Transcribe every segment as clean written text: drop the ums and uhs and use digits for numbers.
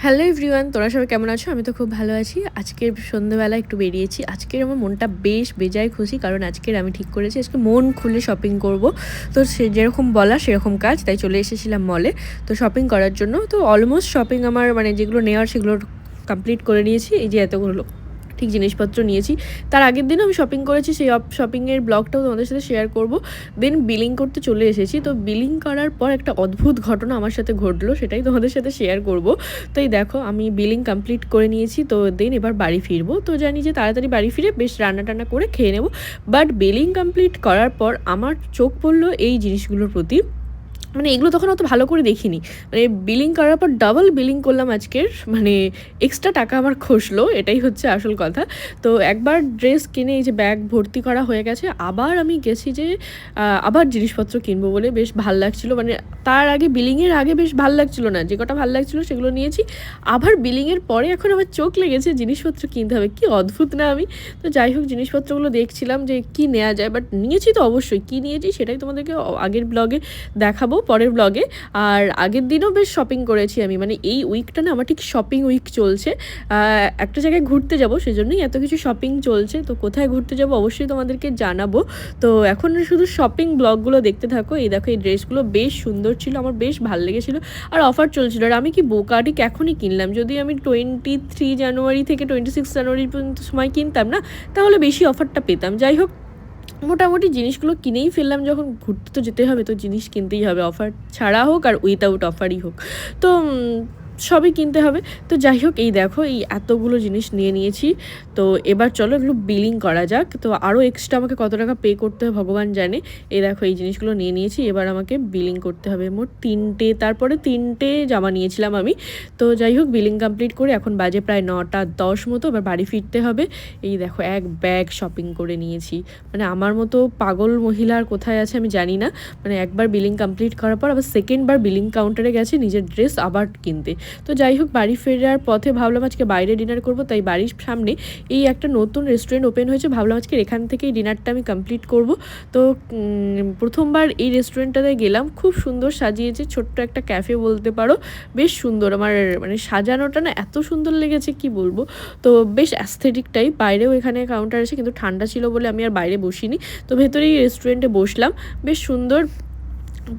Hello everyone, তোরা সবাই কেমন আছো? আমি তো খুব ভালো আছি। আজকের সন্ধ্যেবেলা একটু বেরিয়েছি। আজকের আমার মনটা বেশ বেজায় খুশি, কারণ আজকের আমি ঠিক করেছি আজকে মন খুলে শপিং করব। তো সে যেরকম বলা সেরকম কাজ, তাই চলে এসেছিলাম মলে তো শপিং করার জন্য। তো অলমোস্ট শপিং আমার মানে যেগুলো নেওয়ার সেগুলো কমপ্লিট করে নিয়েছি। এই যে এতগুলো ঠিক জিনিসপত্র নিয়েছি। তার আগের দিনও আমি শপিং করেছি, সেই শপিংয়ের ব্লগটাও তোমাদের সাথে শেয়ার করব। দেন বিলিং করতে চলে এসেছি। তো বিলিং করার পর একটা অদ্ভুত ঘটনা আমার সাথে ঘটলো, সেটাই তোমাদের সাথে শেয়ার করব। তো এই দেখো আমি বিলিং কমপ্লিট করে নিয়েছি। তো দেন এবার বাড়ি ফিরবো। তো জানি যে তাড়াতাড়ি বাড়ি ফিরে বেশ রান্না টান্না করে খেয়ে নেবো। বাট বিলিং কমপ্লিট করার পর আমার চোখ পড়লো এই জিনিসগুলোর প্রতি। মানে এগুলো তখন অত ভালো করে দেখিনি। মানে বিলিং করার পর ডাবল বিলিং করলাম আজকের, মানে এক্সট্রা টাকা আমার খসলো, এটাই হচ্ছে আসল কথা। তো একবার ড্রেস কিনে এই যে ব্যাগ ভর্তি করা হয়ে গেছে, আবার আমি গেছি যে আবার জিনিসপত্র কিনবো বলে বেশ ভাল লাগছিলো। মানে তার আগে বিলিংয়ের আগে বেশ ভাল লাগছিলো না, যে কটা ভাল লাগছিলো সেগুলো নিয়েছি। আবার বিলিংয়ের পরে এখন আমার চোখ লেগেছে জিনিসপত্র কিনতে হবে। কি অদ্ভুত না আমি? তো যাই হোক, জিনিসপত্রগুলো দেখছিলাম যে কি নেওয়া যায়, বাট নিয়েছি তো অবশ্যই। কী নিয়েছি সেটাই তোমাদেরকে আগের ব্লগে দেখাবো, পরের ব্লগে। আর আগের দিনও বেশ শপিং করেছি আমি, মানে এই উইকটা না আমার ঠিক শপিং উইক চলছে। একটা জায়গায় ঘুরতে যাব, সেজন্যই এত কিছু শপিং চলছে। তো কোথায় ঘুরতে যাব অবশ্যই তোমাদেরকে জানাবো। তো এখন শুধু শপিং ব্লগগুলো দেখতে থাকো। এই দেখো, এই ড্রেসগুলো বেশ সুন্দর ছিল, আমার বেশ ভালো লেগেছিলো। আর অফার চলছিল। আর আমি কি বোকা, ঠিক এখনই কিনলাম। যদি আমি 23 জানুয়ারি থেকে 26 জানুয়ারি পর্যন্ত সময় কিনতাম না, তাহলে বেশি অফারটা পেতাম। যাই হোক, মোটামুটি জিনিসগুলো কিনেই ফেললাম, যখন ঘুরতে তো যেতে হবে তো জিনিস কিনতেই হবে, অফার ছাড়া হোক আর উইথাউট অফারই হোক। তো সবই কিনতে হবে। তো যাই হোক, এই দেখো এই এতগুলো জিনিস নিয়ে নিয়েছি। তো এবার চলো এগুলো বিলিং করা যাক। তো আরও এক্সট্রা আমাকে কত টাকা পে করতে হবে ভগবান জানে। এই দেখো এই জিনিসগুলো নিয়ে নিয়েছি, এবার আমাকে বিলিং করতে হবে। মোট তারপরে তিনটে জামা নিয়েছিলাম আমি। তো যাই হোক, বিলিং কমপ্লিট করে এখন বাজে প্রায় 9:10 মতো, এবার বাড়ি ফিরতে হবে। এই দেখো এক ব্যাগ শপিং করে নিয়েছি। মানে আমার মতো পাগল মহিলা আর কোথায় আছে আমি জানি না। মানে একবার বিলিং কমপ্লিট করার পর আবার সেকেন্ডবার বিলিং কাউন্টারে গেছে নিজের ড্রেস আবার কিনতে। তো যাই হোক, বাড়ি ফেরার পথে ভাবলাম আজকে বাইরে ডিনার করব। তাই বাড়ির সামনে এই একটা নতুন রেস্টুরেন্ট ওপেন হয়েছে, ভাবলাম আজকে এখান থেকেই ডিনারটা আমি কমপ্লিট করব। তো প্রথমবার এই রেস্টুরেন্টটাতে গেলাম, খুব সুন্দর সাজিয়েছে, ছোট্ট একটা ক্যাফে বলতে পারো। বেশ সুন্দর, আমার মানে সাজানোটা না এত সুন্দর লেগেছে কি বলবো। তো বেশ অ্যাস্থেটিক টাইপ। বাইরেও এখানে কাউন্টার আছে, কিন্তু ঠান্ডা ছিল বলে আমি আর বাইরে বসিনি। তো ভেতরেই রেস্টুরেন্টে বসলাম, বেশ সুন্দর।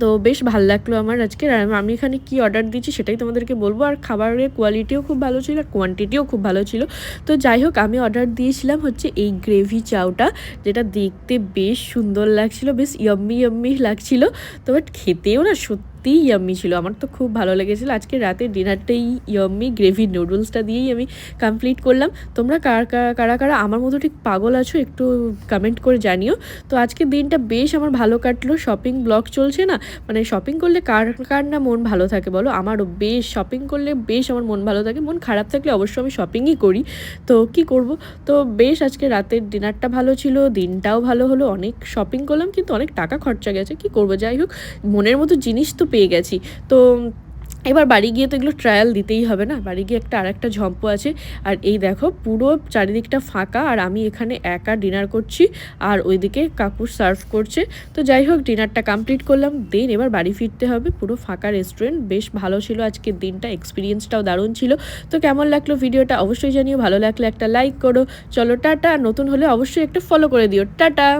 তো বেশ ভালো লাগলো আমার আজকে। আর আমি এখানে কি অর্ডার দিচ্ছি সেটাই তোমাদেরকে বলবো। আর খাবারের কোয়ালিটিও খুব ভালো ছিল আর কোয়ান্টিটিও খুব ভালো ছিল। তো যাই হোক, আমি অর্ডার দিয়েছিলাম হচ্ছে এই গ্রেভি চাউটা, যেটা দেখতে বেশ সুন্দর লাগছিল, বেশ ইয়াম্মি ইয়াম্মি লাগছিল। তো বাট খেতেও না সত্যিই ইয়াম্মি ছিল, আমার তো খুব ভালো লেগেছিলো। আজকে রাতের ডিনারটাই ইয়াম্মি গ্রেভি নুডলসটা দিয়েই আমি কমপ্লিট করলাম। তোমরা কারা কারা আমার মতো ঠিক পাগল আছো একটু কমেন্ট করে জানিও। তো আজকের দিনটা বেশ আমার ভালো কাটলো। শপিং ব্লগ চলছে না, মানে শপিং করলে কার কার না মন ভালো থাকে বলো? আমারও বেশ শপিং করলে বেশ আমার মন ভালো থাকে। মন খারাপ থাকলে অবশ্য আমি শপিংই করি। তো কি করব। তো বেশ আজকে রাতের ডিনারটা ভালো ছিল, দিনটাও ভালো হলো। অনেক শপিং করলাম কিন্তু অনেক টাকা খরচা গেছে, কি করব। যাই হোক, মনের মতো জিনিস তো পেয়ে গেছি। তো এবার বাড়ি গিয়ে তো এগুলো ট্রায়াল দিতেই হবে না, বাড়ি গিয়ে আরেকটা ঝম্প আছে। আর এই দেখো পুরো চারিদিকটা ফাঁকা, আর আমি এখানে একা ডিনার করছি, আর ওইদিকে কাকু সার্ভ করছে। তো যাই হোক, ডিনারটা কমপ্লিট করলাম, দেন এবার বাড়ি ফিরতে হবে। পুরো ফাঁকা রেস্টুরেন্ট, বেশ ভালো ছিল আজকের দিনটা, এক্সপিরিয়েন্সটাও দারুণ ছিল। তো কেমন লাগলো ভিডিওটা অবশ্যই জানিও, ভালো লাগলে একটা লাইক করো। চলো টাটা, নতুন হলে অবশ্যই একটা ফলো করে দিও। টাটা।